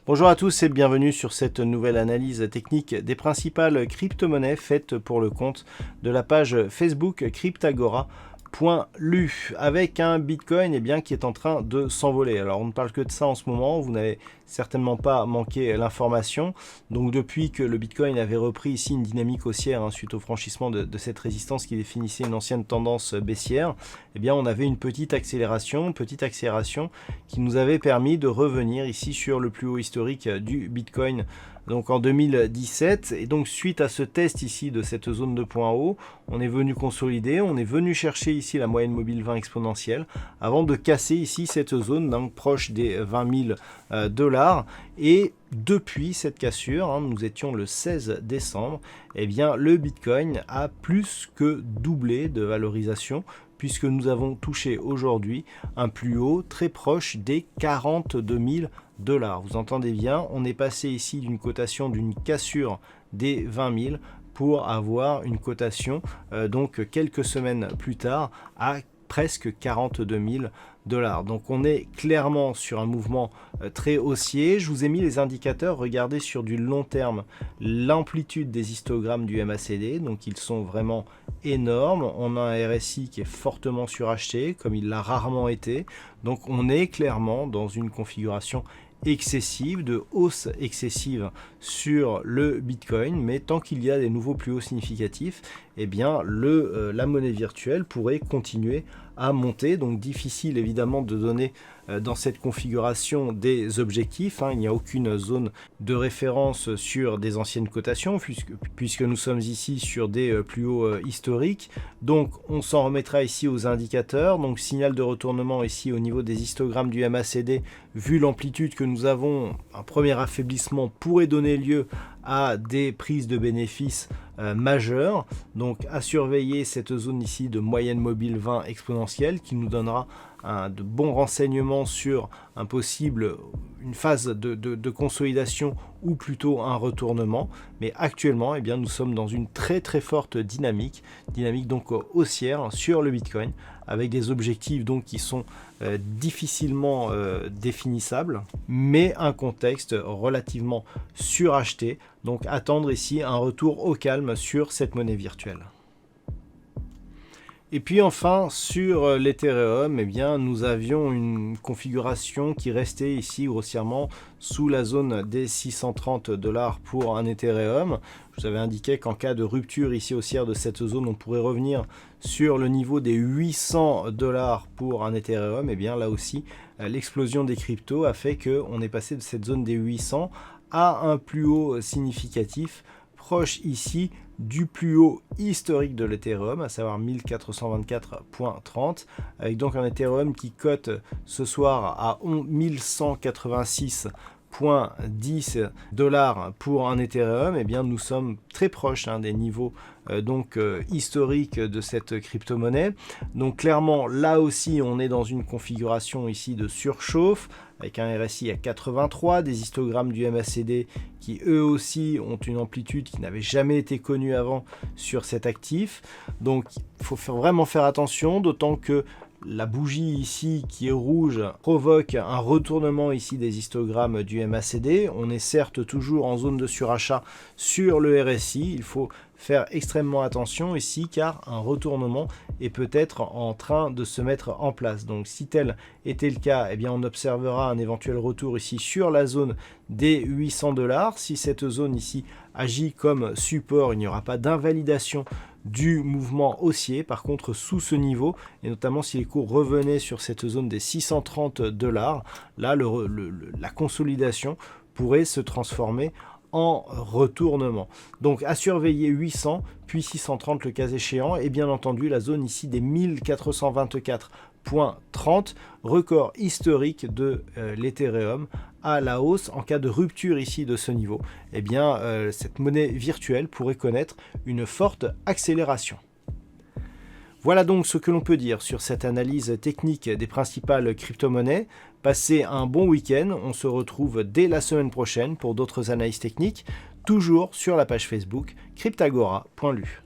Bonjour à tous et bienvenue sur cette nouvelle analyse technique des principales crypto-monnaies faites pour le compte de la page Facebook Cryptagora.lu avec un Bitcoin qui est en train de s'envoler. Alors on ne parle que de ça en ce moment, vous n'avez certainement pas manqué l'information. Donc depuis que le Bitcoin avait repris ici une dynamique haussière suite au franchissement de cette résistance qui définissait une ancienne tendance baissière, on avait une petite accélération qui nous avait permis de revenir ici sur le plus haut historique du Bitcoin donc en 2017. Et donc suite à ce test ici de cette zone de point haut, on est venu consolider, on est venu chercher ici la moyenne mobile 20 exponentielle avant de casser ici cette zone donc proche des 20 000 $. Et depuis cette cassure, nous étions le 16 décembre, le Bitcoin a plus que doublé de valorisation puisque nous avons touché aujourd'hui un plus haut très proche des 42 000 $. Vous entendez bien, on est passé ici d'une cotation d'une cassure des 20 000 pour avoir une cotation donc quelques semaines plus tard à presque 42 000 $. Donc on est clairement sur un mouvement très haussier. Je vous ai mis les indicateurs, regardez sur du long terme l'amplitude des histogrammes du MACD, donc ils sont vraiment énormes. On a un RSI qui est fortement suracheté comme il l'a rarement été, donc on est clairement dans une configuration excessive, de hausse excessive sur le Bitcoin, mais tant qu'il y a des nouveaux plus hauts significatifs, la monnaie virtuelle pourrait continuer à monter. Donc difficile évidemment de donner dans cette configuration des objectifs, il n'y a aucune zone de référence sur des anciennes cotations puisque nous sommes ici sur des plus hauts historiques. Donc on s'en remettra ici aux indicateurs, donc signal de retournement ici au niveau des histogrammes du MACD. Vu l'amplitude que nous avons, un premier affaiblissement pourrait donner lieu à des prises de bénéfices majeures. Donc à surveiller cette zone ici de moyenne mobile 20 exponentielle qui nous donnera de bons renseignements sur une phase de consolidation ou plutôt un retournement. Mais actuellement, nous sommes dans une très très forte dynamique donc haussière sur le Bitcoin avec des objectifs donc qui sont difficilement définissables, mais un contexte relativement suracheté. Donc attendre ici un retour au calme sur cette monnaie virtuelle. Et puis enfin sur l'Ethereum, nous avions une configuration qui restait ici grossièrement sous la zone des 630 $ pour un Ethereum. Je vous avais indiqué qu'en cas de rupture ici haussière de cette zone, on pourrait revenir sur le niveau des 800 $ pour un Ethereum. Là aussi, l'explosion des cryptos a fait qu'on est passé de cette zone des 800 à un plus haut significatif proche ici du plus haut historique de l'Ethereum, à savoir 1424.30, avec donc un Ethereum qui cote ce soir à 1186,10 $ pour un Ethereum. Nous sommes très proches des niveaux historiques de cette crypto-monnaie. Donc clairement, là aussi, on est dans une configuration ici de surchauffe, avec un RSI à 83, des histogrammes du MACD qui eux aussi ont une amplitude qui n'avait jamais été connue avant sur cet actif. Donc il faut vraiment faire attention, d'autant que la bougie ici qui est rouge provoque un retournement ici des histogrammes du MACD. On est certes toujours en zone de surachat sur le RSI. Il faut faire extrêmement attention ici car un retournement est peut-être en train de se mettre en place. Donc si tel était le cas, on observera un éventuel retour ici sur la zone des 800 $. Si cette zone ici agit comme support, il n'y aura pas d'invalidation du mouvement haussier. Par contre, sous ce niveau, et notamment si les cours revenaient sur cette zone des 630 $, là la consolidation pourrait se transformer en retournement. Donc à surveiller 800 puis 630 le cas échéant, et bien entendu la zone ici des 1424.30, record historique de l'Ethereum à la hausse. En cas de rupture ici de ce niveau, cette monnaie virtuelle pourrait connaître une forte accélération. Voilà donc ce que l'on peut dire sur cette analyse technique des principales crypto-monnaies. Passez un bon week-end, on se retrouve dès la semaine prochaine pour d'autres analyses techniques, toujours sur la page Facebook Cryptagora.lu.